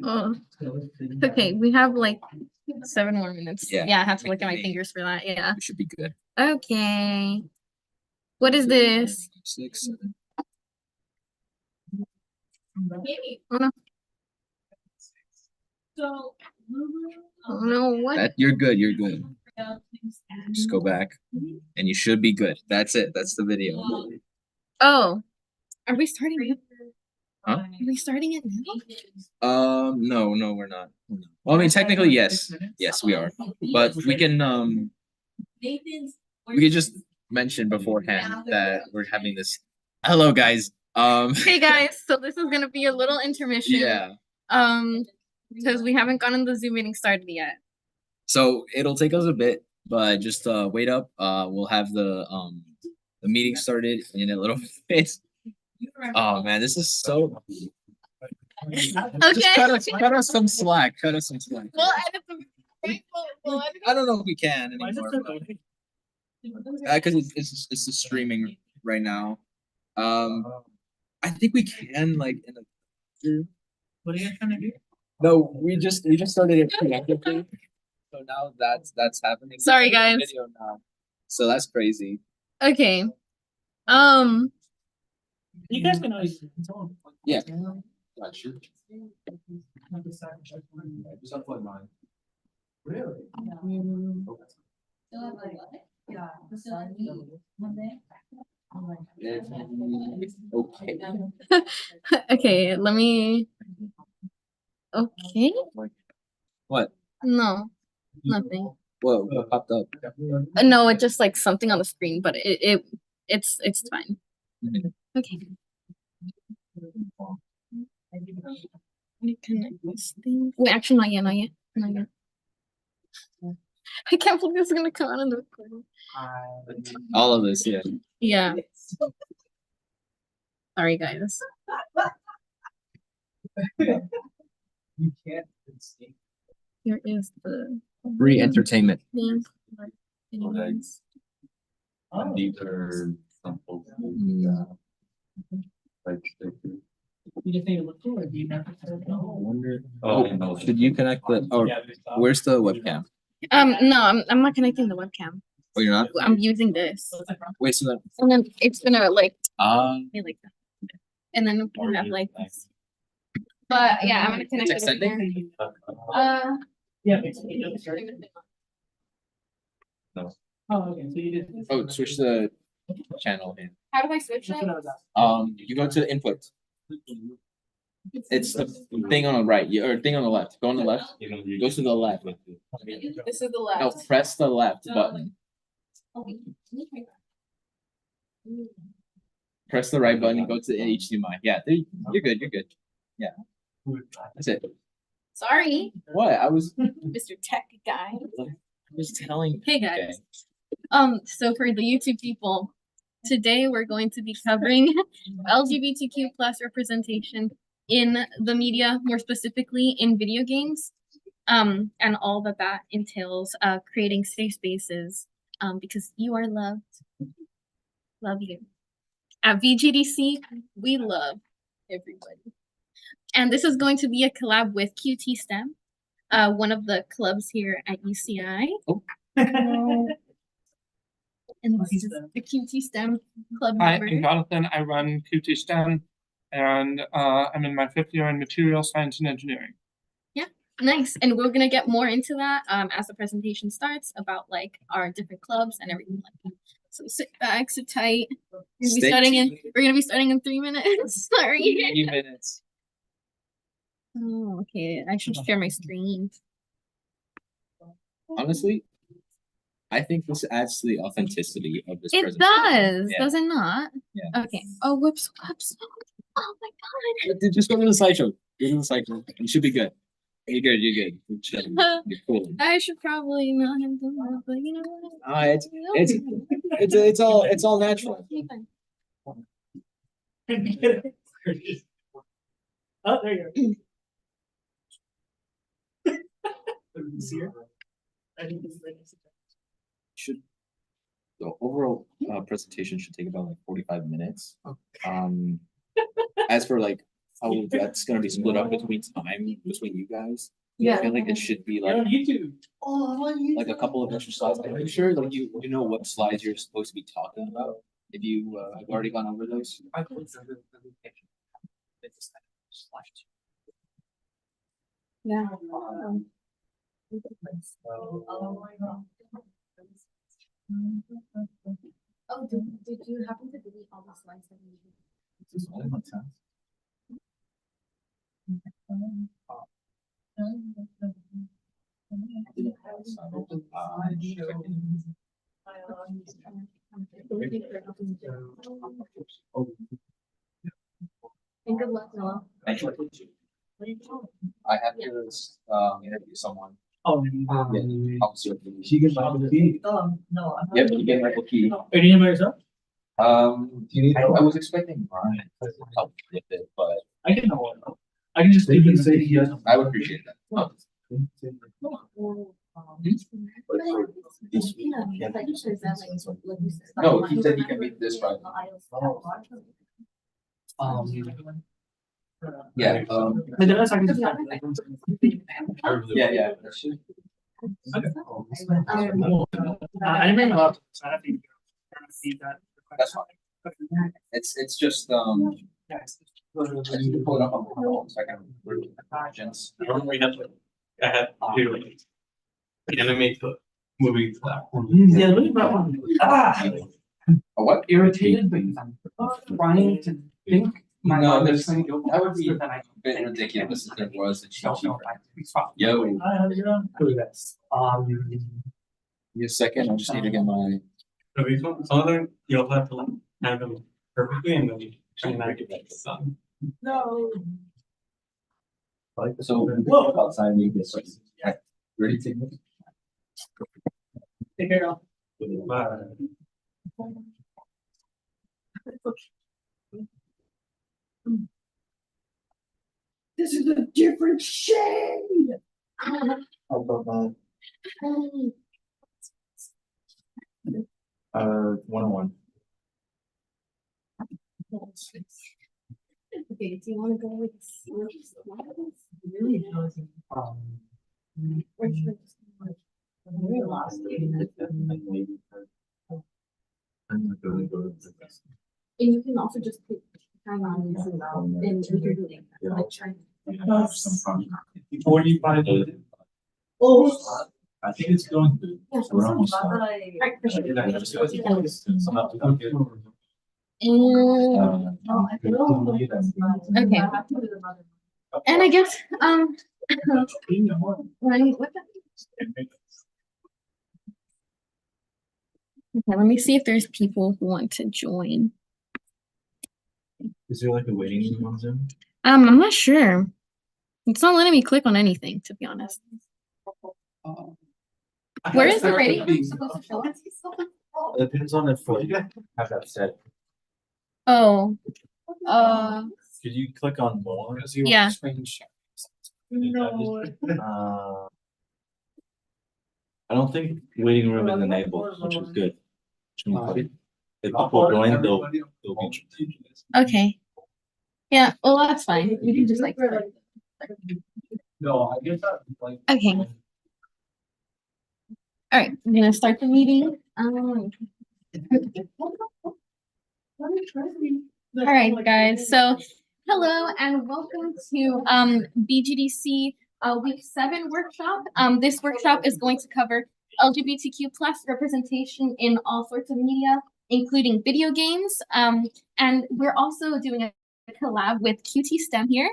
Oh, okay. We have like 7 more minutes. Yeah. Yeah, I have to look at my fingers for that. Yeah. We should be good. Okay. What is this? 6. Oh no. Oh no, what? That you're good. You're good. Just go back, and you should be good. That's it. That's the video. Oh, are we starting it? Huh? Are we starting it now? No, we're not. Well, I mean, technically, yes, we are, but we can just mention beforehand that we're having this. Hello, guys. Hey guys, so this is gonna be a little intermission. Yeah. Because we haven't gotten the Zoom meeting started yet. So it'll take us a bit, but just wait up. We'll have the meeting started in a little bit. Oh man, this is so. Okay. Just cut us some slack. Cut us some slack. We'll edit the I don't know if we can anymore. Because it's just streaming right now. I think we can like in the. What are you trying to do? No, we just started it preemptively. So now that's happening. Sorry, guys. Video now. So that's crazy. Okay. You guys can always. Yeah. Sure. Just upload mine. Really? Okay. Okay, let me. Okay. What? No, nothing. Whoa, what popped up? No, it just like something on the screen, but it's fine. Okay. Let me connect this thing. Wait, actually, not yet. I can't believe this is gonna come out in the recording. All of this, yeah. Yeah. Sorry, guys. You can't. Here is the Free entertainment. link. These are simple. You just need to look forward. Do you have to Wonder. Oh, should you connect the? Oh, where's the webcam? No, I'm not connecting the webcam. Oh, you're not. I'm using this. Wait, so that. And then it's gonna like Be like that. And then we have like this. But yeah, I'm gonna connect it Extended? here. Yeah. No. Oh, okay. So you just. Oh, switch the channel in. How do I switch it? You go to input. It's the thing on the right, or thing on the left. Go on the left. Go to the left. This is the left. No, press the left button. Press the right button and go to HDMI. Yeah, you're good. You're good. Yeah, that's it. Sorry. What? I was Mr. Tech guy. I was telling. Hey guys. So for the YouTube people, today we're going to be covering LGBTQ plus representation in the media, more specifically in video games, and all that entails, creating safe spaces, because you are loved. Love you. At VGDC, we love everybody. And this is going to be a collab with QT STEM, one of the clubs here at UCI. Oh. And this is the QT STEM club Hi, member. I'm Jonathan. I run QT STEM, and I'm in my 5th year in material science and engineering. Yeah, nice. And we're gonna get more into that as the presentation starts about like our different clubs and everything like that. So sit back, sit tight. We're gonna be starting in 3 minutes. Sorry. 3 minutes. Oh, okay. I should share my screen. Honestly, I think this adds to the authenticity of this. It does, yeah. Does it not? Yeah. Okay. Oh, whoops. Oh my god. Just go to the slideshow. Go to the slideshow. You should be good. You're good. You're good. You're cool. I should probably not have done that, but you know what? It's all natural. Okay, fine. Oh, there you go. Should the overall presentation should take about like 45 minutes. As for like how that's gonna be split up between time between you guys. I Yeah. feel like it should be You're on like YouTube. a couple of extra slides. Are you sure like you know what slides you're supposed to be talking about? If you have already gone over those? Yeah. Oh, did you happen to delete all the slides that you And good luck, Noah. Thank you. I have to interview someone. Oh, I'll see if she can buy the key. Yep, you get my key. Are you by yourself? I was expecting Brian to help with it, but I can know. I can just leave and say he has. I would appreciate that. No, he said he can meet this Friday. Yeah, But the rest I can just. yeah. I didn't bring my laptop, so I have to feed that. That's fine. It's just, I just pull it up on the phone so I can read the questions. Normally I had to animate the movie to that one. Yeah, look at that one. A what? Irritated, but trying to think. My No, mind there's, is trying to go that would be a faster than I bit ridiculous if there was a cheat don't sheet. know. It's fine. Yo, Who is this? give me a second, I just need to get my. So these ones, some of them, you'll have to like have them perfectly and then you try and not get that done. No. So, we'll go outside and make this. Ready to take this? Take care of. This is a different shade. How about that? 101. Okay, do you wanna go with slides? Really? Or should I just- We lost it. And you can also just put time on this and you're doing that, like trying. 45. Oh. I think it's going to. We're almost done. Alright, for sure. Okay. And I guess, right, what the? Okay, let me see if there's people who want to join. Is there like a waiting room on Zoom? I'm not sure. It's not letting me click on anything, to be honest. Where is the rating room supposed to show us? It depends on if like have that set. Oh, Could you click on more? yeah. I don't think waiting room is enabled, which is good. If people join, they'll be. Okay. Yeah, well, that's fine. We can just like. No, I guess that like. Okay. All right, I'm gonna start the meeting. All right, guys. So, hello and welcome to VGDC week 7 workshop. This workshop is going to cover LGBTQ plus representation in all sorts of media, including video games. And we're also doing a collab with QT STEM here.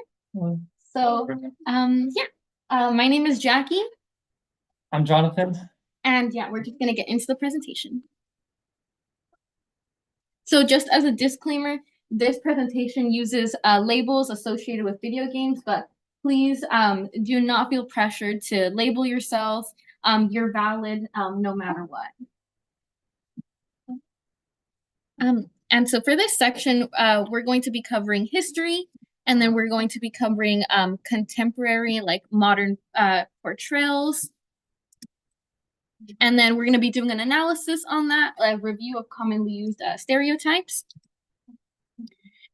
So, my name is Jackie. I'm Jonathan. And yeah, we're just gonna get into the presentation. So just as a disclaimer, this presentation uses labels associated with video games, but please do not feel pressured to label yourself. You're valid no matter what. And so for this section, we're going to be covering history, and then we're going to be covering contemporary, like modern portrayals. And then we're going to be doing an analysis on that, a review of commonly used stereotypes.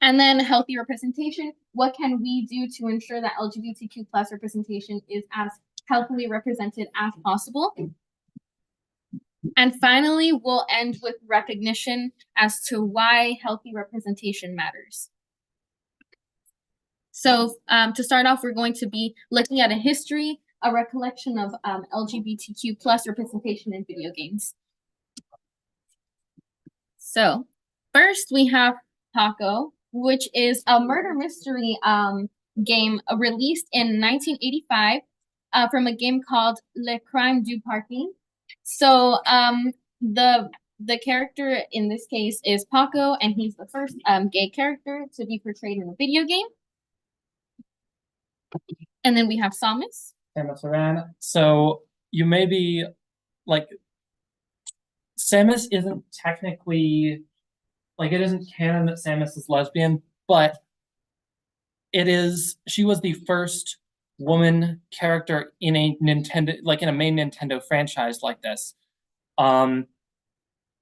And then healthy representation, what can we do to ensure that LGBTQ plus representation is as healthily represented as possible? And finally, we'll end with recognition as to why healthy representation matters. So to start off, we're going to be looking at a history, a recollection of LGBTQ plus representation in video games. So first we have Paco, which is a murder mystery game released in 1985 from a game called Le Crime du Parking. So the character in this case is Paco, and he's the first gay character to be portrayed in a video game. And then we have Samus. Samus Aran. So you may be like, Samus isn't technically, like, it isn't canon that Samus is lesbian, but it is, she was the first woman character in a Nintendo, like in a main Nintendo franchise like this. And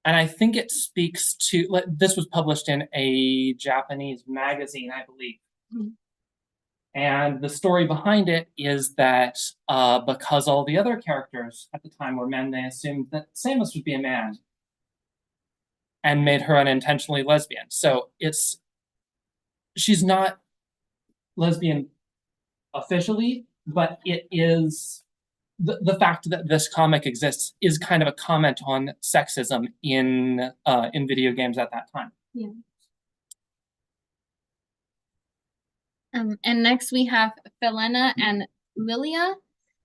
I think it speaks to, like, this was published in a Japanese magazine, I believe. Mm-hmm. And the story behind it is that because all the other characters at the time were men, they assumed that Samus would be a man and made her unintentionally lesbian. So she's not lesbian officially, but it is, the fact that this comic exists is kind of a comment on sexism in video games at that time. Yeah. And next we have Felena and Lilia.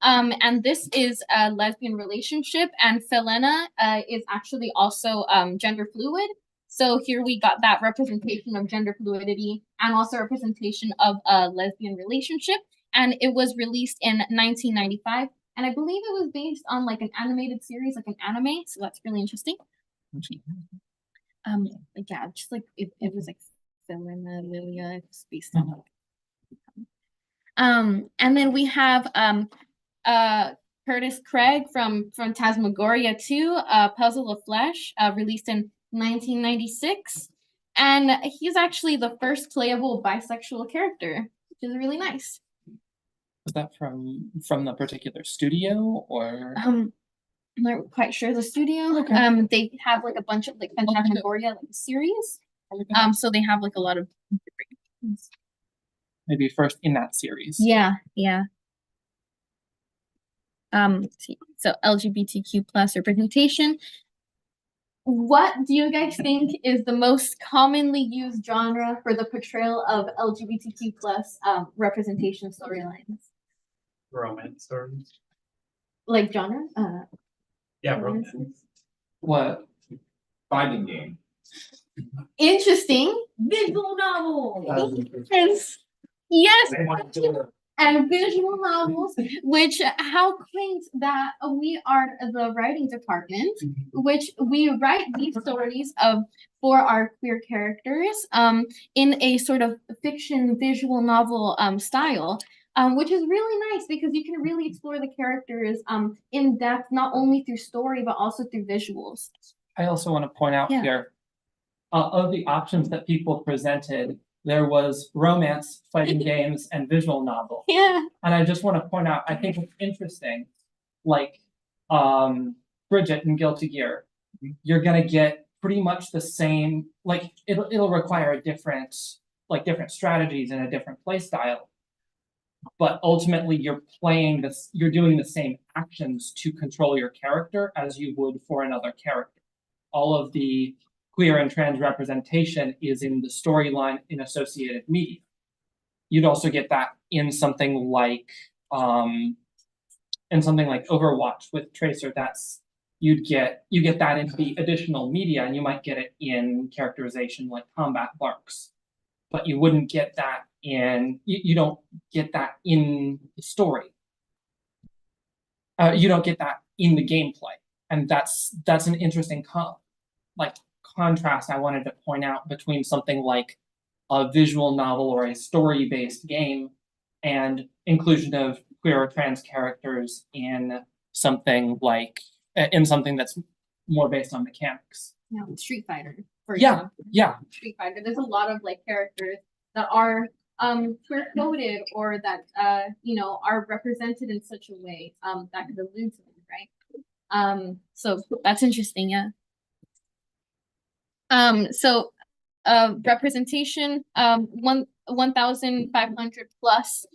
And this is a lesbian relationship, and Felena is actually also gender fluid. So here we got that representation of gender fluidity and also representation of a lesbian relationship. And it was released in 1995. And I believe it was based on like an animated series, like an anime. So that's really interesting. Yeah, just like it was like Felena, Lilia, it's based on. And then we have Curtis Craig from Phantasmagoria 2, Puzzle of Flesh, released in 1996. And he's actually the first playable bisexual character, which is really nice. Is that from the particular studio, or? I'm not quite sure the studio. Okay. They have like a bunch of like Phantasmagoria like series. So they have like a lot of different. Maybe first in that series. Yeah. Let's see. So LGBTQ plus representation. What do you guys think is the most commonly used genre for the portrayal of LGBTQ plus representation storylines? Romance stories. Like genre? Yeah, romance. What? Fighting game. Interesting. Visual novel. Yes. And visual novels, which how quaint that we are the writing department, which we write these stories for our queer characters in a sort of fiction visual novel style, which is really nice because you can really explore the characters in depth, not only through story but also through visuals. I also want to point out here, of the options that people presented, there was romance, fighting games, and visual novel. Yeah. And I just want to point out, I think it's interesting, like Bridget in Guilty Gear, you're gonna get pretty much the same, like it'll require a different strategies and a different play style. But ultimately you're doing the same actions to control your character as you would for another character. All of the queer and trans representation is in the storyline in associated media. You'd also get that in something like Overwatch with Tracer. You get that in the additional media, and you might get it in characterization like combat barks, but you wouldn't get that you don't get that in the story. You don't get that in the gameplay, and that's an interesting contrast I wanted to point out between something like a visual novel or a story-based game and inclusion of queer or trans characters in something that's more based on mechanics. Street Fighter, for example. Yeah. Street Fighter. There's a lot of like characters that are queer coded or that you know are represented in such a way that could allude to them, right? So that's interesting, yeah. So representation 1,500 plus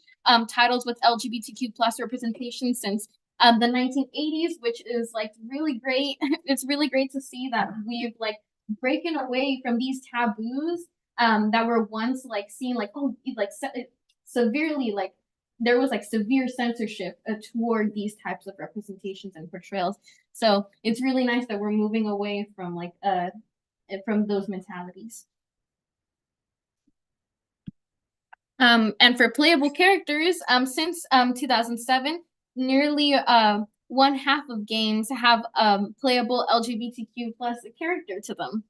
titles with LGBTQ plus representation since the 1980s, which is like really great. It's really great to see that we've like breaking away from these taboos that were once like seen like severely like there was like severe censorship toward these types of representations and portrayals. So it's really nice that we're moving away from like from those mentalities. And for playable characters, since 2007, nearly 1/2 of games have playable LGBTQ plus character to them.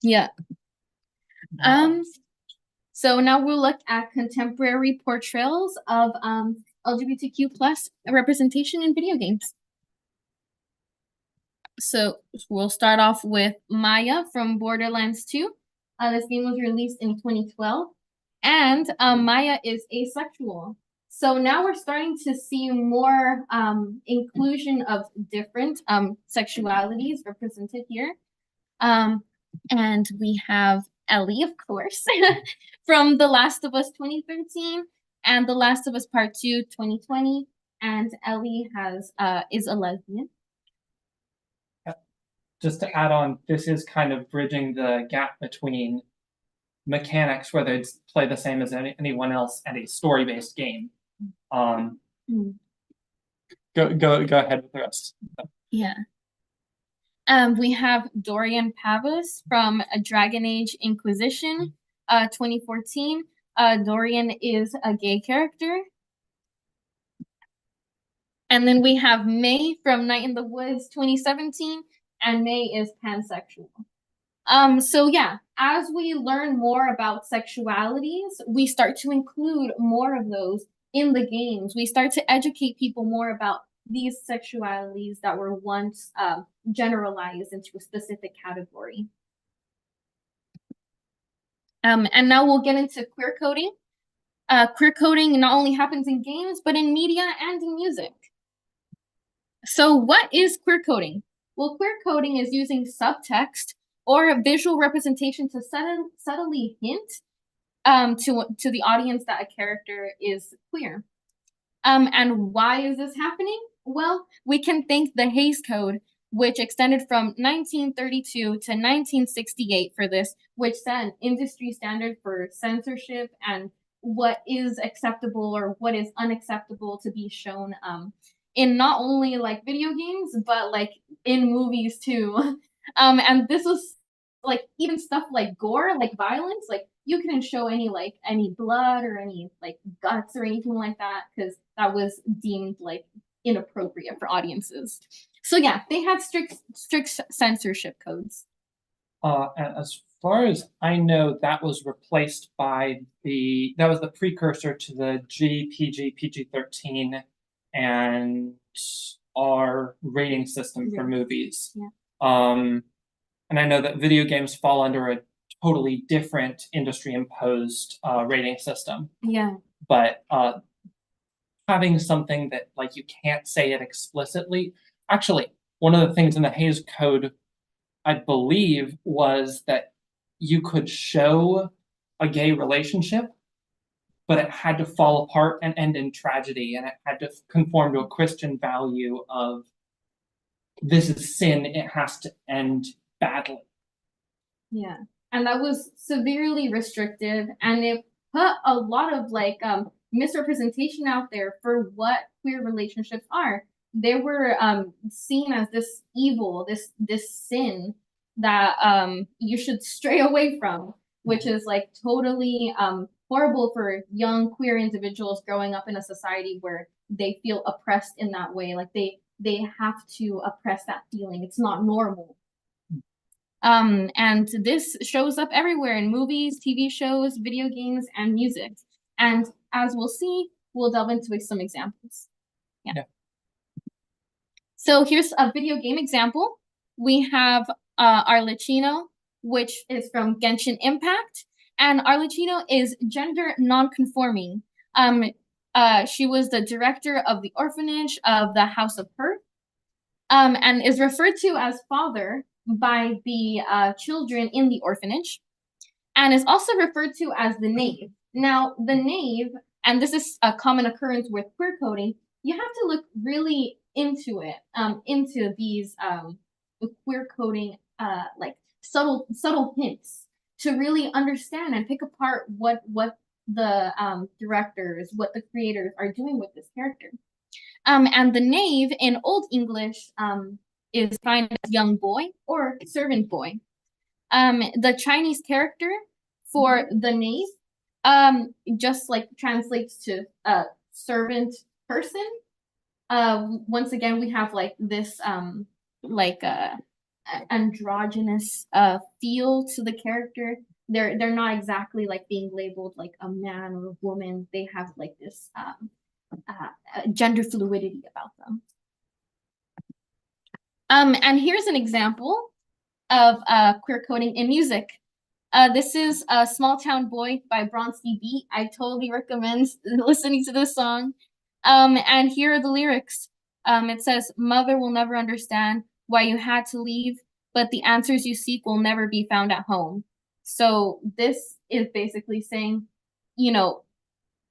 Yeah. So now we'll look at contemporary portrayals of LGBTQ plus representation in video games. So we'll start off with Maya from Borderlands 2. This game was released in 2012. And Maya is asexual. So now we're starting to see more inclusion of different sexualities represented here. And we have Ellie, of course, from The Last of Us 2013 and The Last of Us Part 2 2020. And Ellie is a lesbian. Just to add on, this is kind of bridging the gap between mechanics where they'd play the same as anyone else and a story-based game. Go ahead with the rest. Yeah. We have Dorian Pavus from Dragon Age Inquisition 2014. Dorian is a gay character. And then we have May from Night in the Woods 2017. And May is pansexual. So yeah, as we learn more about sexualities, we start to include more of those in the games. We start to educate people more about these sexualities that were once generalized into a specific category. And now we'll get into queer coding. Queer coding not only happens in games, but in media and in music. So what is queer coding? Well, queer coding is using subtext or a visual representation to subtly hint to the audience that a character is queer. And why is this happening? Well, we can thank the Hays Code, which extended from 1932 to 1968 for this, which set an industry standard for censorship and what is acceptable or what is unacceptable to be shown in not only like video games, but like in movies too. And this was like even stuff like gore, like violence, like you couldn't show any blood or any like guts or anything like that because that was deemed like inappropriate for audiences. So yeah, they had strict censorship codes. As far as I know, that was replaced by that was the precursor to the GPG PG-13 and our rating system for movies. Yeah. And I know that video games fall under a totally different industry-imposed rating system. Yeah. But having something that like you can't say it explicitly. Actually, one of the things in the Hays Code, I believe, was that you could show a gay relationship, but it had to fall apart and end in tragedy, and it had to conform to a Christian value of this is sin, it has to end badly. Yeah, and that was severely restrictive, and it put a lot of like misrepresentation out there for what queer relationships are. They were seen as this evil, this sin that you should stray away from, which is like totally horrible for young queer individuals growing up in a society where they feel oppressed in that way. Like they have to oppress that feeling. It's not normal. And this shows up everywhere in movies, TV shows, video games, and music. And as we'll see, we'll delve into some examples. Yeah. So here's a video game example. We have Arlecchino, which is from Genshin Impact. And Arlecchino is gender non-conforming. She was the director of the orphanage of the House of Perth, and is referred to as father by the children in the orphanage, and is also referred to as the knave. Now, the knave, and this is a common occurrence with queer coding, you have to look really into it, into these queer coding, like subtle hints to really understand and pick apart what the directors, what the creators are doing with this character. And the knave in Old English is defined as young boy or servant boy. The Chinese character for the knave just like translates to servant person. Once again, we have like this like androgynous feel to the character. They're not exactly like being labeled like a man or a woman. They have like this gender fluidity about them. And here's an example of queer coding in music. This is a Small Town Boy by Bronski Beat. I totally recommend listening to this song. And here are the lyrics. It says, "Mother will never understand why you had to leave, but the answers you seek will never be found at home." So this is basically saying, you know,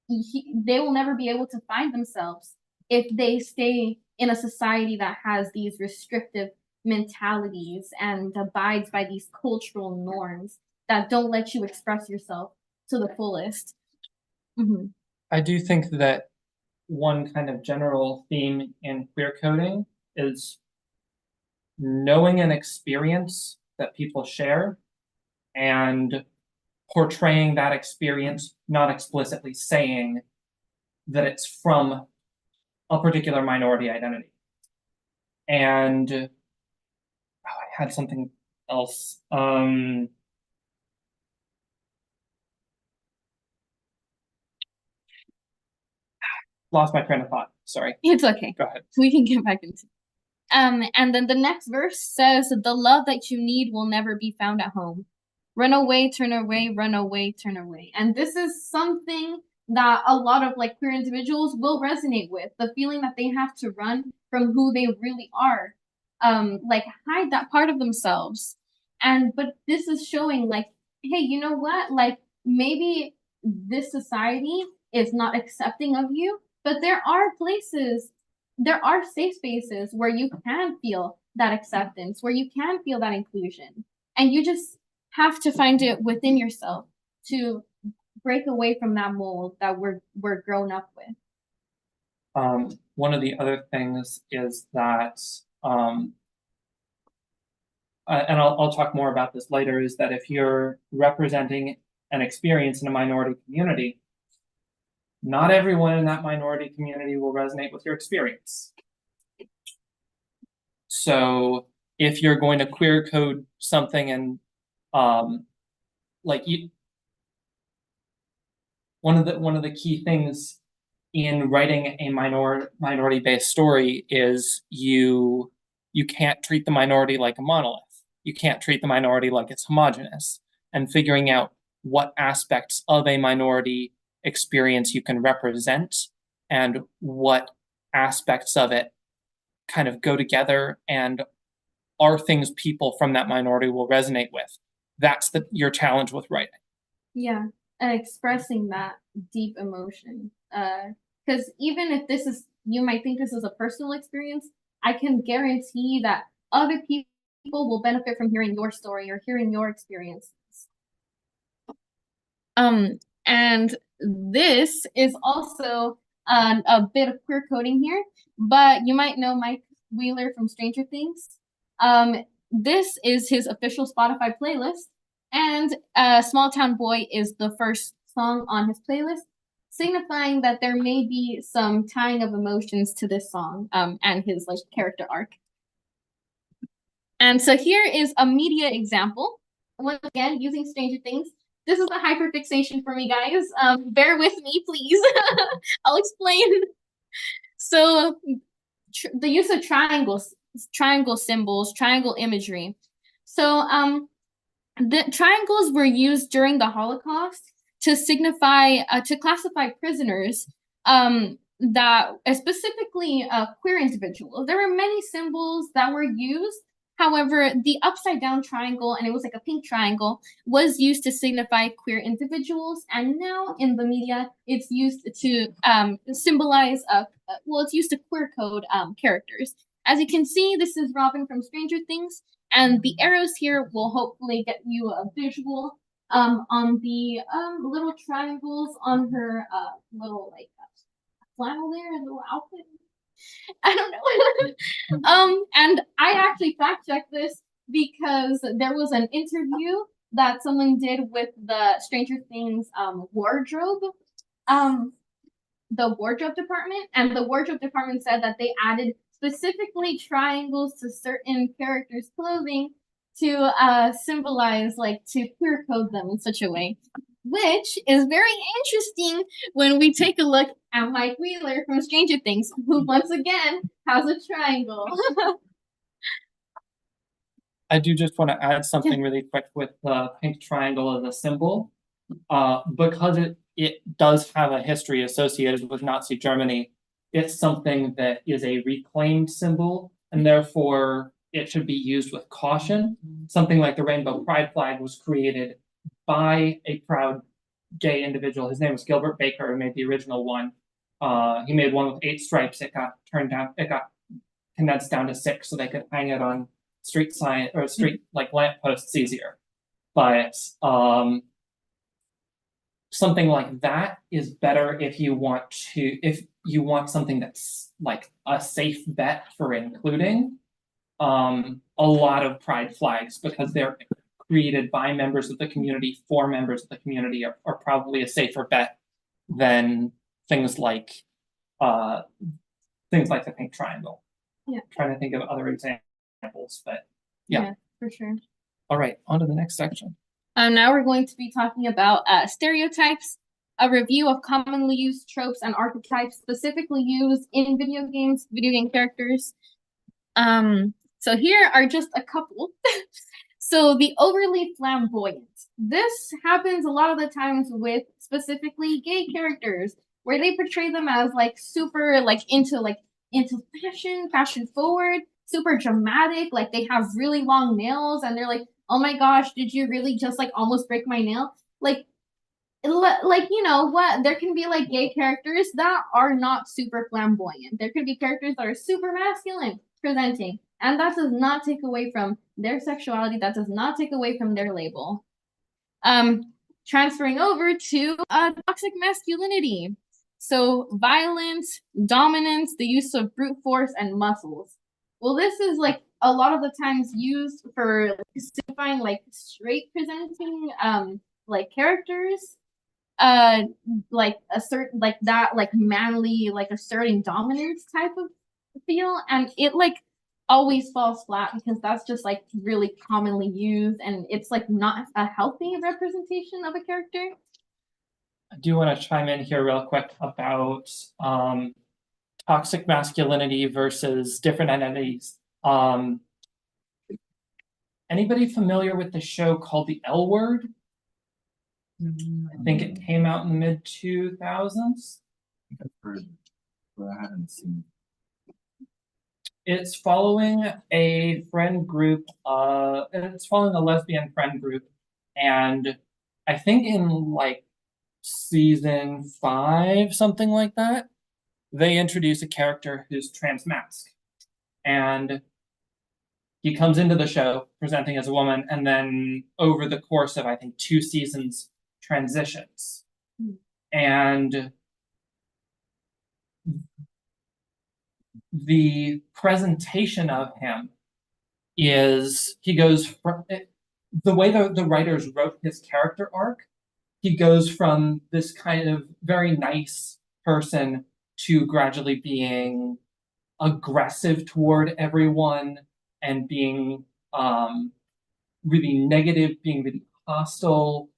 they will never be able to find themselves if they stay in a society that has these restrictive mentalities and abides by these cultural norms that don't let you express yourself to the fullest. Mm-hmm. I do think that one kind of general theme in queer coding is knowing an experience that people share and portraying that experience, not explicitly saying that it's from a particular minority identity. And I had something else. Lost my train of thought. Sorry. It's okay. Go ahead. We can get back into it. And then the next verse says, "The love that you need will never be found at home. Run away, turn away, run away, turn away." And this is something that a lot of like queer individuals will resonate with, the feeling that they have to run from who they really are, like hide that part of themselves. But this is showing like, hey, you know what? Like maybe this society is not accepting of you, but there are places, there are safe spaces where you can feel that acceptance, where you can feel that inclusion. And you just have to find it within yourself to break away from that mold that we're grown up with. One of the other things is that, and I'll talk more about this later, is that if you're representing an experience in a minority community, not everyone in that minority community will resonate with your experience. So if you're going to queer code something and like you, one of the key things in writing a minority based story is you can't treat the minority like a monolith. You can't treat the minority like it's homogenous, and figuring out what aspects of a minority experience you can represent and what aspects of it kind of go together and are things people from that minority will resonate with. That's your challenge with writing. Yeah, and expressing that deep emotion. Because even if this is, you might think this is a personal experience, I can guarantee that other people will benefit from hearing your story or hearing your experiences. And this is also a bit of queer coding here, but you might know Mike Wheeler from Stranger Things. This is his official Spotify playlist, and Small Town Boy is the first song on his playlist, signifying that there may be some tying of emotions to this song and his like character arc. And so here is a media example. Once again, using Stranger Things. This is a hyperfixation for me, guys. Bear with me, please. I'll explain. So the use of triangles, triangle symbols, triangle imagery. So The triangles were used during the Holocaust to signify to classify prisoners that specifically queer individuals. There were many symbols that were used. However, the upside down triangle, and it was like a pink triangle, was used to signify queer individuals. And now in the media, it's used to symbolize, well, it's used to queer code characters. As you can see, this is Robin from Stranger Things, and the arrows here will hopefully get you a visual on the little triangles on her little like flannel there, a little outfit. I don't know. And I actually fact checked this because there was an interview that someone did with the Stranger Things wardrobe, the wardrobe department, and the wardrobe department said that they added specifically triangles to certain characters' clothing to symbolize, like, to queer code them in such a way, which is very interesting when we take a look at Mike Wheeler from Stranger Things, who once again has a triangle. I do just want to add something really quick with the pink triangle as a symbol. Because it does have a history associated with Nazi Germany, it's something that is a reclaimed symbol, and therefore it should be used with caution. Something like the Rainbow Pride flag was created by a proud gay individual. His name was Gilbert Baker, who made the original one. He made one with 8 stripes. It got condensed down to 6 so they could hang it on street sign or street like lampposts easier. But something like that is better if you want something that's like a safe bet for including a lot of pride flags, because they're created by members of the community for members of the community are probably a safer bet than things like the pink triangle. Yeah. I'm trying to think of other examples, but yeah, for sure. All right, on to the next section. Now we're going to be talking about stereotypes, a review of commonly used tropes and archetypes specifically used in video games, video game characters. So here are just a couple. So the overly flamboyant. This happens a lot of the times with specifically gay characters, where they portray them as like super like into fashion forward, super dramatic, like they have really long nails and they're like, oh my gosh, did you really just like almost break my nail? Like you know what, there can be like gay characters that are not super flamboyant. There could be characters that are super masculine presenting, and that does not take away from their sexuality, that does not take away from their label. Transferring over to toxic masculinity. So violence, dominance, the use of brute force and muscles. Well, this is like a lot of the times used for signifying like straight presenting like characters, like assert like that like manly like asserting dominance type of feel, and it like always falls flat because that's just like really commonly used, and it's like not a healthy representation of a character. I do want to chime in here real quick about toxic masculinity versus different identities. Anybody familiar with the show called The L Word? I think it came out in the mid-2000s. I've heard, but I haven't seen. It's following a friend group, it's following a lesbian friend group, and I think in like season 5, something like that, they introduce a character who's transmasc, and he comes into the show presenting as a woman, and then over the course of I think 2 seasons transitions. And the presentation of him is he goes from the way the writers wrote his character arc, he goes from this kind of very nice person to gradually being aggressive toward everyone and being really negative, being really hostile.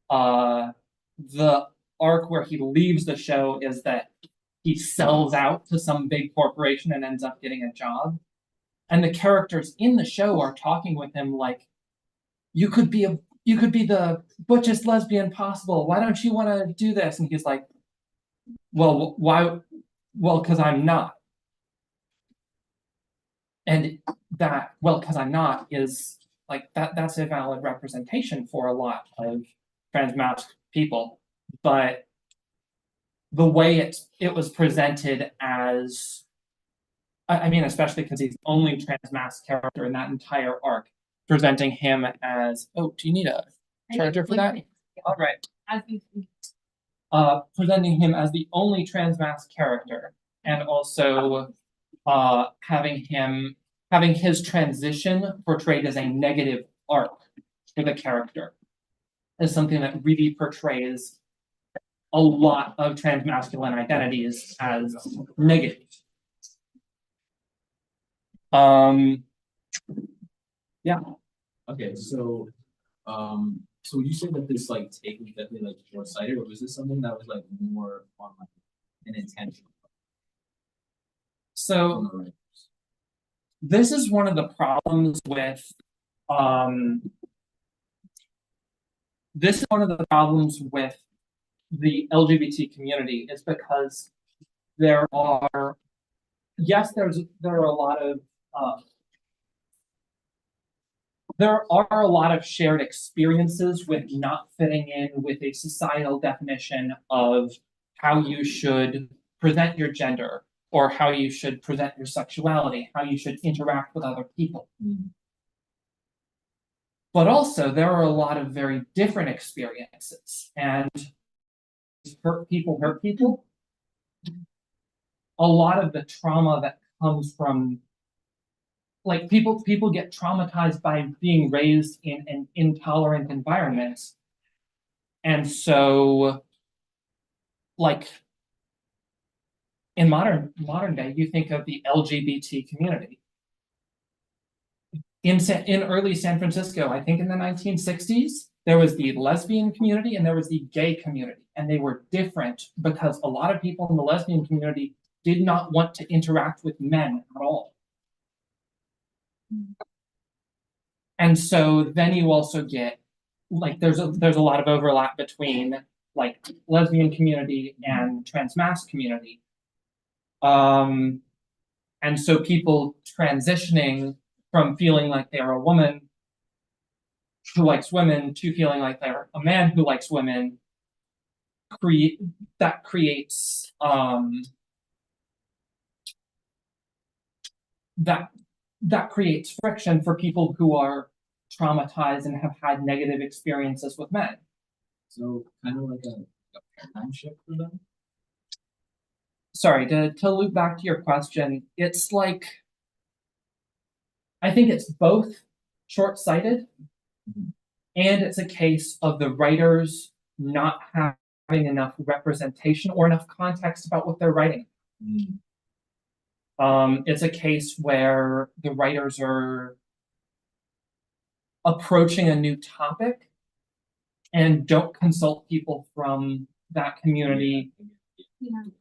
The arc where he leaves the show is that he sells out to some big corporation and ends up getting a job. And the characters in the show are talking with him like, you could be you could be the butchest lesbian possible. Why don't you want to do this? And he's like, well, why? Well, because I'm not. And that, well, because I'm not is like that's a valid representation for a lot of trans people. But the way it was presented as, I mean, especially because he's the only trans character in that entire arc, presenting him as, oh, do you need a charger for that? All right. Presenting him as the only trans character, and also having his transition portrayed as a negative arc for the character is something that really portrays a lot of trans masculine identities as negative. Yeah. Okay, so so you said that this like take was definitely like short-sighted, or was this something that was like more on like an intentional? So this is one of the problems with the LGBT community, is because there are a lot of shared experiences with not fitting in with a societal definition of how you should present your gender, or how you should present your sexuality, how you should interact with other people. But also, there are a lot of very different experiences, and hurt people. A lot of the trauma that comes from, like, people get traumatized by being raised in an intolerant environment. And so, like, in modern day, you think of the LGBT community. In early San Francisco, I think in the 1960s, there was the lesbian community and there was the gay community, and they were different because a lot of people in the lesbian community did not want to interact with men at all. And so then you also get, like, there's a lot of overlap between like lesbian community and trans community. And so people transitioning from feeling like they're a woman who likes women to feeling like they're a man who likes women creates friction for people who are traumatized and have had negative experiences with men. So kind of like a paradigm shift for them. Sorry, to loop back to your question, it's like, I think it's both short-sighted, and it's a case of the writers not having enough representation or enough context about what they're writing. It's a case where the writers are approaching a new topic and don't consult people from that community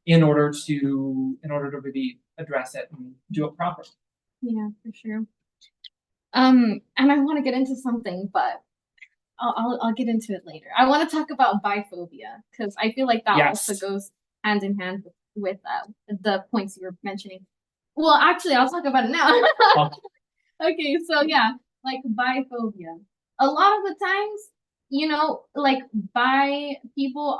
in order to really address it and do it properly. Yeah, for sure. And I want to get into something, but I'll get into it later. I want to talk about biphobia, because I feel like that also goes hand in hand with the points you were mentioning. Well, actually, I'll talk about it now. Okay, so yeah, like biphobia. A lot of the times, you know, like bi people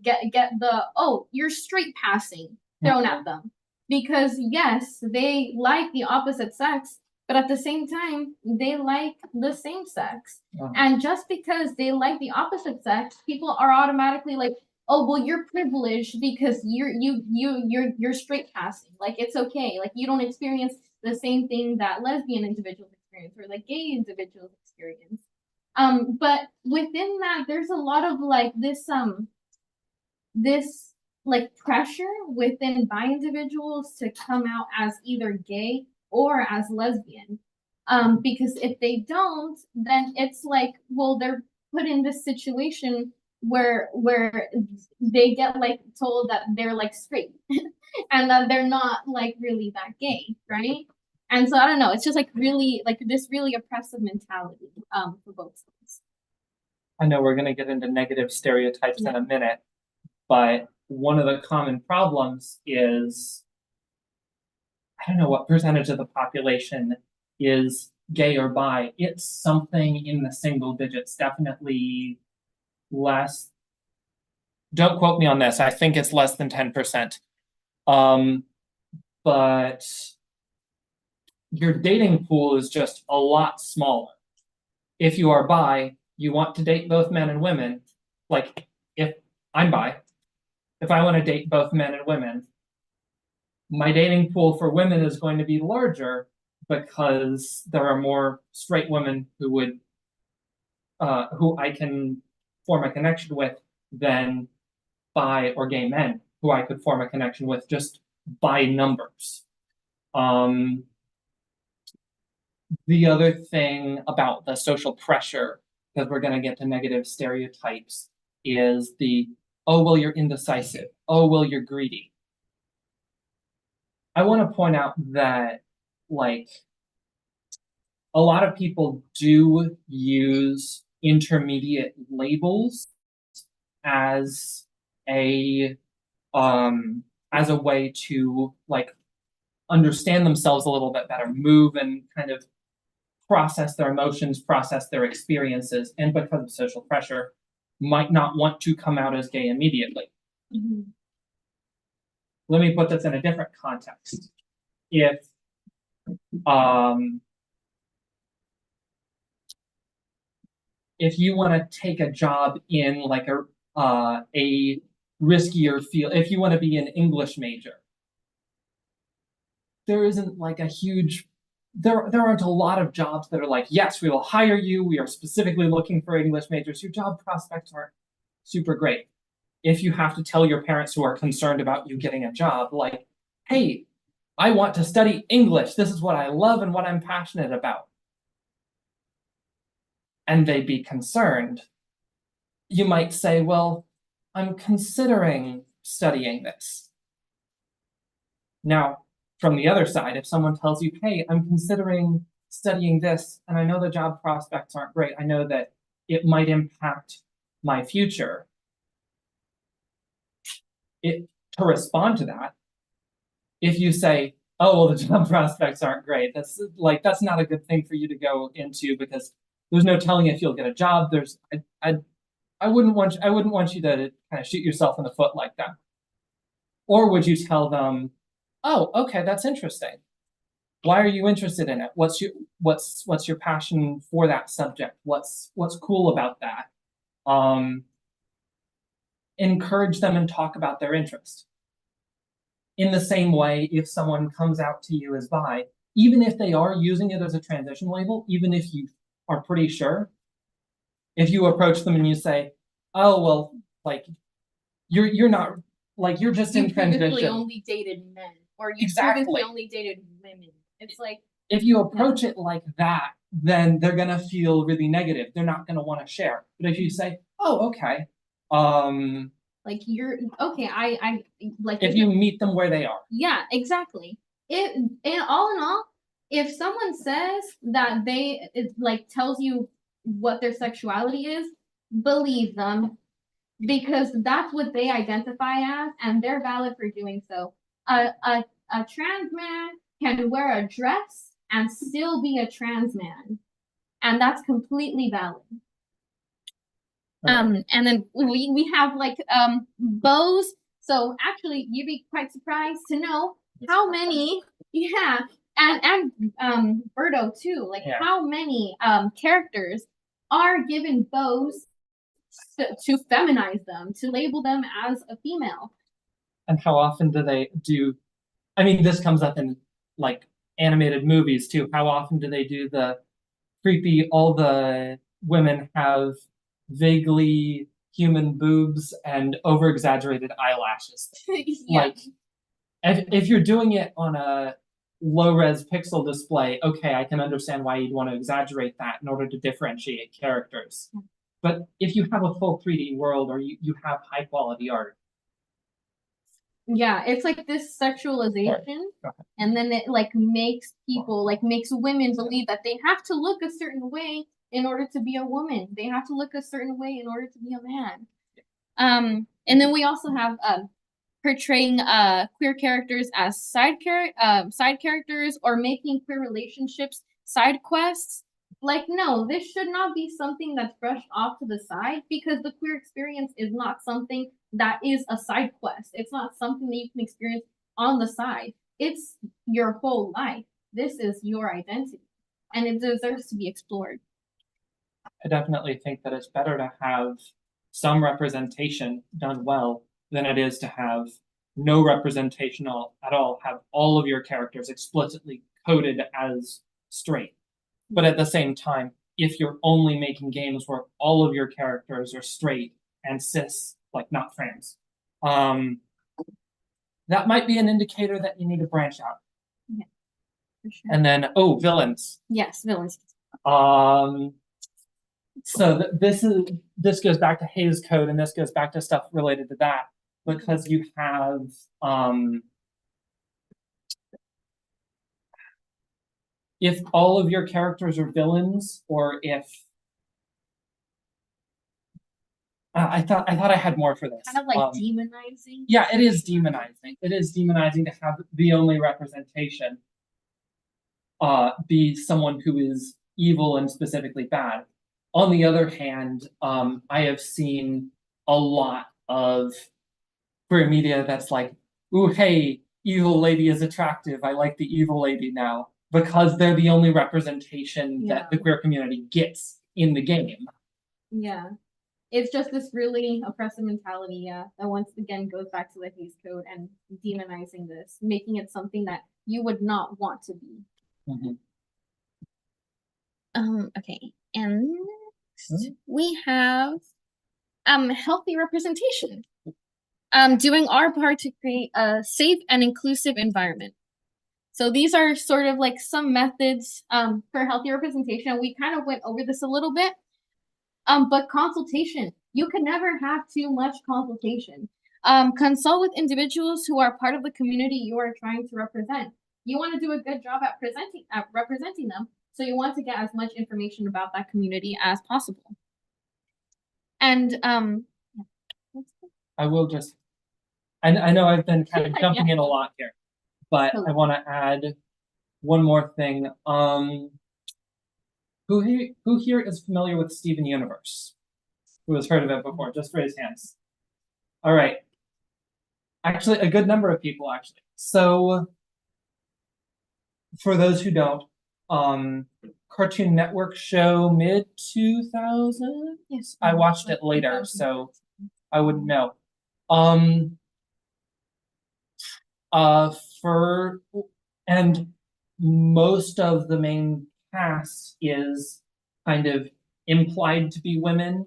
get the, oh, you're straight passing thrown at them, because yes, they like the opposite sex, but at the same time, they like the same sex. And just because they like the opposite sex, people are automatically like, oh, well, you're privileged because you're straight passing. Like, it's okay. Like, you don't experience the same thing that lesbian individuals experience or like gay individuals experience. But within that, there's a lot of like this like pressure within bi individuals to come out as either gay or as lesbian. Because if they don't, then it's like, well, they're put in this situation where they get like told that they're like straight and that they're not like really that gay, right? And so I don't know, it's just like really like this really oppressive mentality for both sides. I know we're gonna get into negative stereotypes in a minute, but one of the common problems is, I don't know what percentage of the population is gay or bi. It's something in the single digits, definitely less. Don't quote me on this. I think it's less than 10%. But your dating pool is just a lot smaller. If you are bi, you want to date both men and women. Like, if I'm bi, if I want to date both men and women, my dating pool for women is going to be larger because there are more straight women who would who I can form a connection with than bi or gay men who I could form a connection with just by numbers. The other thing about the social pressure, because we're going to get to negative stereotypes, is the, oh, well, you're indecisive. Oh, well, you're greedy. I want to point out that, like, a lot of people do use intermediate labels as a way to, like, understand themselves a little bit better, move and kind of process their emotions, process their experiences, and because of social pressure, might not want to come out as gay immediately. Mhm. Let me put this in a different context. If you want to take a job in like a riskier field, if you want to be an English major, there isn't like a huge, there aren't a lot of jobs that are like, yes, we will hire you. We are specifically looking for English majors. Your job prospects aren't super great. If you have to tell your parents who are concerned about you getting a job, like, hey, I want to study English. This is what I love and what I'm passionate about. And they'd be concerned. You might say, well, I'm considering studying this. Now, from the other side, if someone tells you, hey, I'm considering studying this, and I know the job prospects aren't great, I know that it might impact my future. To respond to that, if you say, oh, well, the job prospects aren't great, that's not a good thing for you to go into because there's no telling if you'll get a job. I wouldn't want you to kind of shoot yourself in the foot like that. Or would you tell them, oh, okay, that's interesting. Why are you interested in it? What's your passion for that subject? What's cool about that? Encourage them and talk about their interest. In the same way, if someone comes out to you as bi, even if they are using it as a transition label, even if you are pretty sure, if you approach them and you say, oh, well, like, you're not, like, you're just in transition. You previously only dated men, or you previously only dated women. It's like, if you approach it like that, then they're gonna feel really negative. They're not gonna want to share. But if you say, oh, okay, like, you're okay, I like, if you meet them where they are. Yeah, exactly. In all, if someone says that it like tells you what their sexuality is, believe them, because that's what they identify as, and they're valid for doing so. A trans man can wear a dress and still be a trans man, and that's completely valid. And then we have like bows. So actually, you'd be quite surprised to know how many, and Birdo too, like how many characters are given bows to feminize them, to label them as a female. And how often do they do, I mean, this comes up in like animated movies too. How often do they do the creepy, all the women have vaguely human boobs and over-exaggerated eyelashes? Like, if you're doing it on a low-res pixel display, okay, I can understand why you'd want to exaggerate that in order to differentiate characters. But if you have a full 3D world or you have high-quality art, yeah, it's like this sexualization, and then it like makes people, like makes women believe that they have to look a certain way in order to be a woman. They have to look a certain way in order to be a man. And then we also have portraying queer characters as side characters or making queer relationships side quests. Like, no, this should not be something that's brushed off to the side, because the queer experience is not something that is a side quest. It's not something that you can experience on the side. It's your whole life. This is your identity, and it deserves to be explored. I definitely think that it's better to have some representation done well than it is to have no representation at all, have all of your characters explicitly coded as straight. But at the same time, if you're only making games where all of your characters are straight and cis, like not trans, that might be an indicator that you need to branch out. Yeah, for sure. And then, villains. Yes, villains. So this goes back to Hays Code, and this goes back to stuff related to that, because you have if all of your characters are villains, or if I thought I had more for this. Kind of like demonizing. Yeah, it is demonizing. It is demonizing to have the only representation be someone who is evil and specifically bad. On the other hand, I have seen a lot of queer media that's like, ooh, hey, evil lady is attractive. I like the evil lady now, because they're the only representation that the queer community gets in the game. Yeah. It's just this really oppressive mentality, that once again goes back to the Hays Code and demonizing this, making it something that you would not want to be. Okay, and next we have healthy representation. Doing our part to create a safe and inclusive environment. So these are sort of like some methods for healthy representation. We kind of went over this a little bit. But consultation, you can never have too much consultation. Consult with individuals who are part of the community you are trying to represent. You want to do a good job at representing them, so you want to get as much information about that community as possible. And I will just, I know I've been kind of jumping in a lot here, but I want to add one more thing. Who here is familiar with Steven Universe? Who has heard of it before? Just raise hands. All right. Actually, a good number of people, actually. So, for those who don't, Cartoon Network show mid-2000s? Yes. I watched it later, so I wouldn't know. And most of the main cast is kind of implied to be women,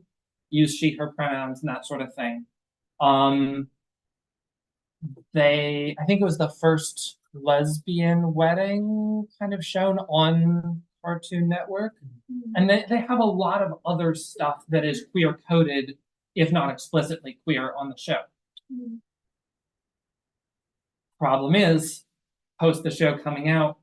use she, her pronouns, and that sort of thing. I think it was the first lesbian wedding kind of shown on Cartoon Network. And they have a lot of other stuff that is queer coded, if not explicitly queer, on the show. Problem is, post the show coming out,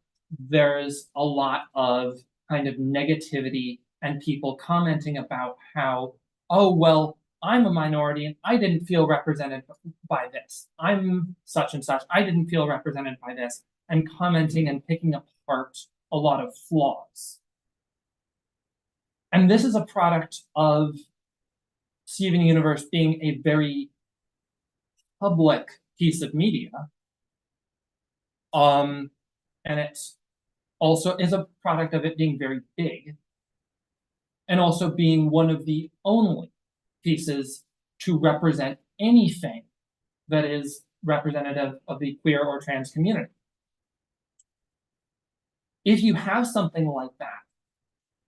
there's a lot of kind of negativity and people commenting about how, oh, well, I'm a minority and I didn't feel represented by this. I'm such and such. I didn't feel represented by this. And commenting and picking apart a lot of flaws. And this is a product of Steven Universe being a very public piece of media. And it's also is a product of it being very big, and also being one of the only pieces to represent anything that is representative of the queer or trans community. If you have something like that,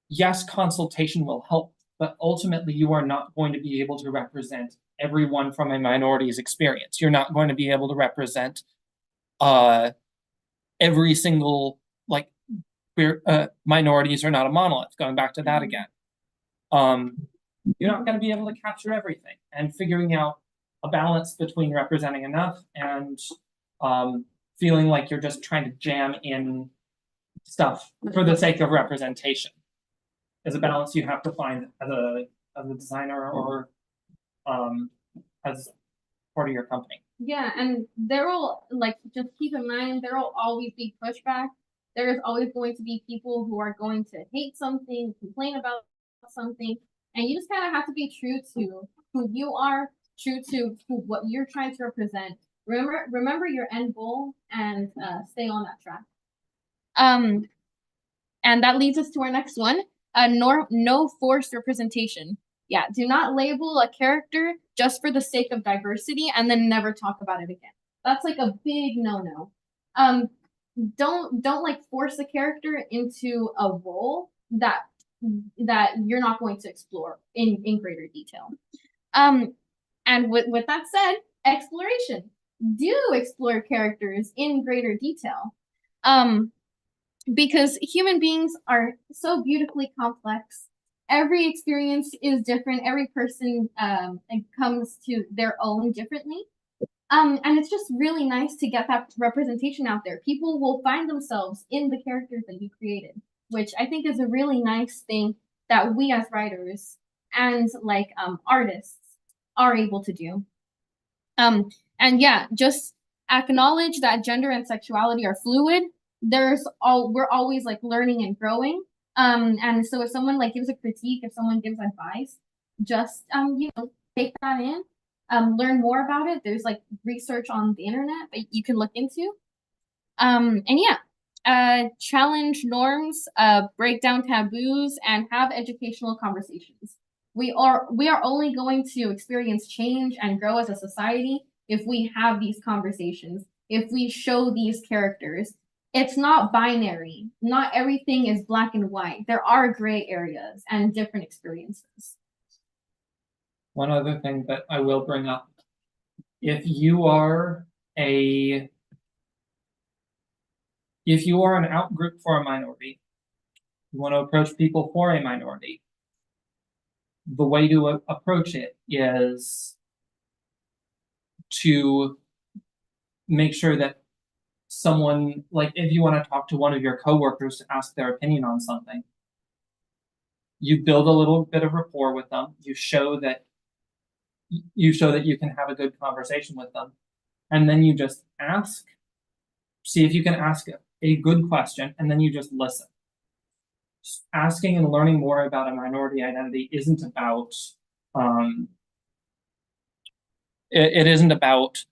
yes, consultation will help, but ultimately you are not going to be able to represent everyone from a minority's experience. You're not going to be able to represent every single, like, queer minorities are not a monolith, going back to that again. You're not going to be able to capture everything, and figuring out a balance between representing enough and feeling like you're just trying to jam in stuff for the sake of representation is a balance you have to find as a designer or as part of your company. Yeah, and there will, like, just keep in mind, there will always be pushback. There is always going to be people who are going to hate something, complain about something, and you just kind of have to be true to who you are, true to what you're trying to represent. Remember your end goal and stay on that track. And that leads us to our next one, no forced representation. Yeah, do not label a character just for the sake of diversity and then never talk about it again. That's like a big no-no. Don't like force a character into a role that you're not going to explore in greater detail. And with that said, exploration. Do explore characters in greater detail. Because human beings are so beautifully complex. Every experience is different. Every person comes to their own differently. And it's just really nice to get that representation out there. People will find themselves in the characters that you created, which I think is a really nice thing that we as writers and like artists are able to do. And yeah, just acknowledge that gender and sexuality are fluid. We're always like learning and growing. And so if someone like gives a critique, if someone gives advice, just take that in, learn more about it. There's like research on the internet that you can look into. And yeah, challenge norms, break down taboos, and have educational conversations. We are only going to experience change and grow as a society if we have these conversations, if we show these characters. It's not binary. Not everything is black and white. There are gray areas and different experiences. One other thing that I will bring up, if you are an outgroup for a minority, you want to approach people for a minority, the way to approach it is to make sure that someone, like if you want to talk to one of your coworkers to ask their opinion on something, you build a little bit of rapport with them. You show that you can have a good conversation with them, and then you just see if you can ask a good question, and then you just listen. Asking and learning more about a minority identity isn't about it isn't about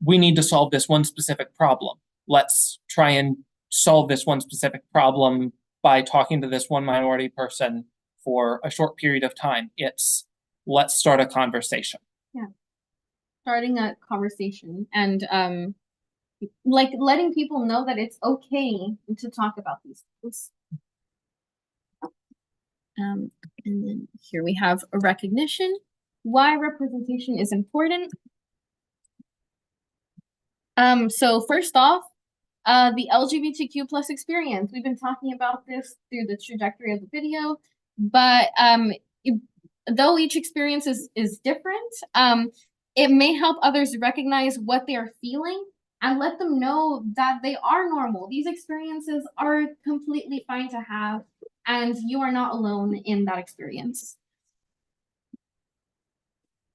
we need to solve this one specific problem. Let's try and solve this one specific problem by talking to this one minority person for a short period of time. It's let's start a conversation. Yeah. Starting a conversation and like letting people know that it's okay to talk about these things. And then here we have a recognition. Why representation is important. So first off, the LGBTQ plus experience. We've been talking about this through the trajectory of the video, but though each experience is different, it may help others recognize what they are feeling and let them know that they are normal. These experiences are completely fine to have, and you are not alone in that experience.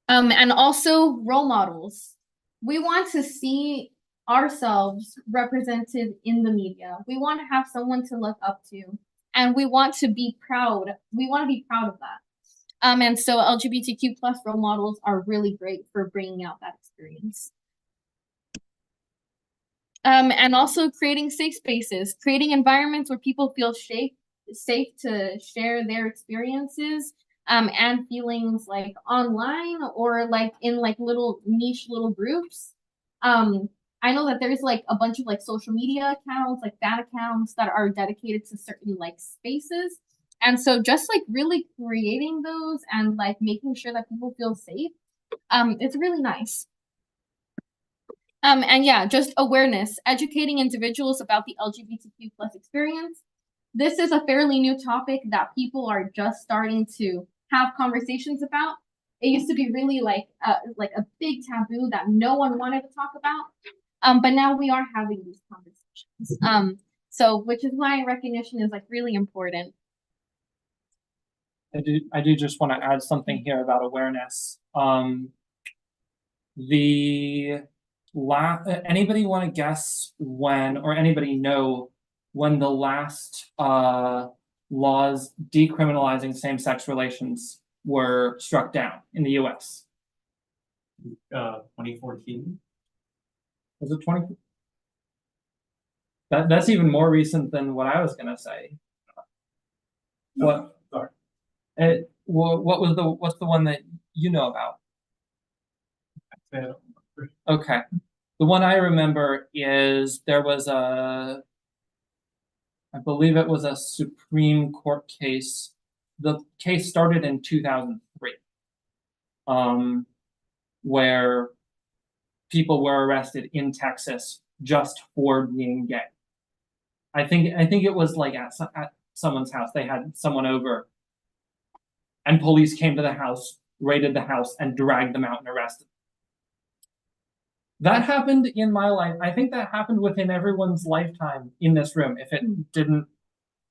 And also role models. We want to see ourselves represented in the media. We want to have someone to look up to, and we want to be proud. We want to be proud of that. And so LGBTQ plus role models are really great for bringing out that experience. And also creating safe spaces, creating environments where people feel safe to share their experiences and feelings like online or like in like little niche little groups. I know that there's like a bunch of like social media accounts, like fan accounts that are dedicated to certain like spaces. And so just like really creating those and like making sure that people feel safe, it's really nice. And yeah, just awareness, educating individuals about the LGBTQ plus experience. This is a fairly new topic that people are just starting to have conversations about. It used to be really like a big taboo that no one wanted to talk about. But now we are having these conversations. So which is why recognition is like really important. I do just want to add something here about awareness. Anybody want to guess when, or anybody know when the last laws decriminalizing same-sex relations were struck down in the US? 2014. Was it 20? That's even more recent than what I was gonna say. What? Sorry. What's the one that you know about? Okay. The one I remember is there was I believe it was a Supreme Court case. The case started in 2003, where people were arrested in Texas just for being gay. I think it was like at someone's house. They had someone over, and police came to the house, raided the house, and dragged them out and arrested them. That happened in my life. I think that happened within everyone's lifetime in this room. If it didn't,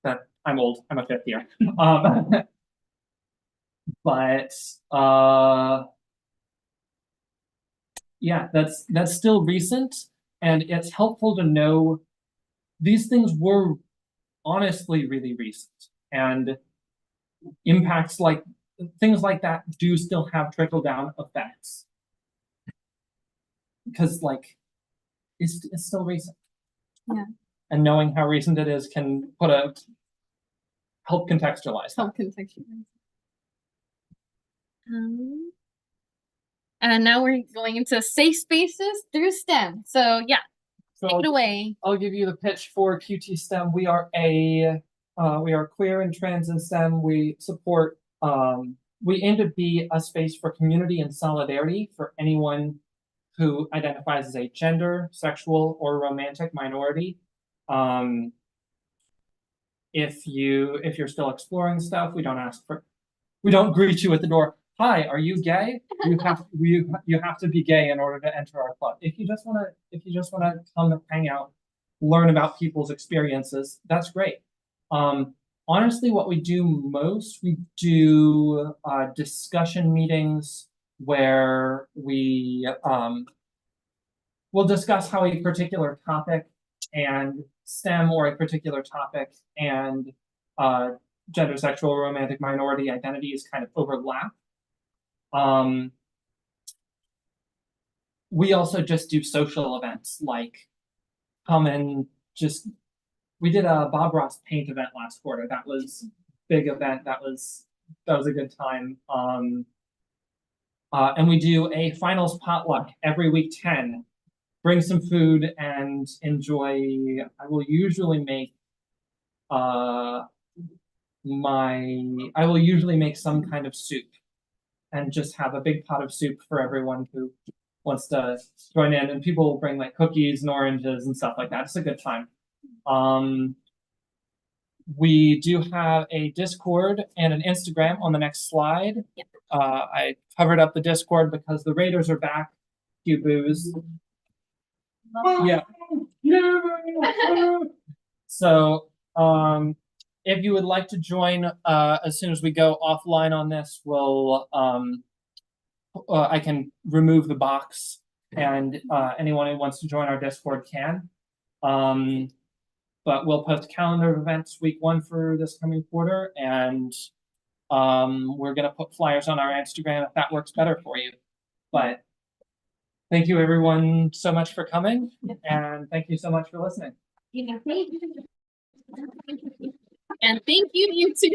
that I'm old. I'm a fifth year. But yeah, that's still recent, and it's helpful to know these things were honestly really recent, and impacts like things like that do still have trickle-down effects. Because like it's still recent. Yeah. And knowing how recent it is can help contextualize. Help contextualize. And now we're going into safe spaces through STEM. So yeah, take it away. I'll give you the pitch for QT STEM. We are queer and trans in STEM. We support we aim to be a space for community and solidarity for anyone who identifies as a gender, sexual, or romantic minority. If you're still exploring stuff, we don't greet you at the door. Hi, are you gay? You have to be gay in order to enter our club. If you just wanna come and hang out, learn about people's experiences, that's great. Honestly, what we do most, we do discussion meetings where we'll discuss how a particular topic and STEM or a particular topic and gender, sexual, romantic minority identities kind of overlap. We also just do social events like come and we did a Bob Ross paint event last quarter. That was a big event. That was a good time. And we do a finals potluck every week 10. Bring some food and enjoy. I will usually make some kind of soup and just have a big pot of soup for everyone who wants to join in, and people will bring like cookies and oranges and stuff like that. It's a good time. We do have a Discord and an Instagram on the next slide. Yep. I covered up the Discord because the Raiders are back. Cute boos. Yeah. So, if you would like to join, as soon as we go offline on this, we'll, I can remove the box, and anyone who wants to join our Discord can. But we'll post a calendar of events week 1 for this coming quarter, and we're gonna put flyers on our Instagram if that works better for you. But thank you everyone so much for coming, and thank you so much for listening. And thank you, you too.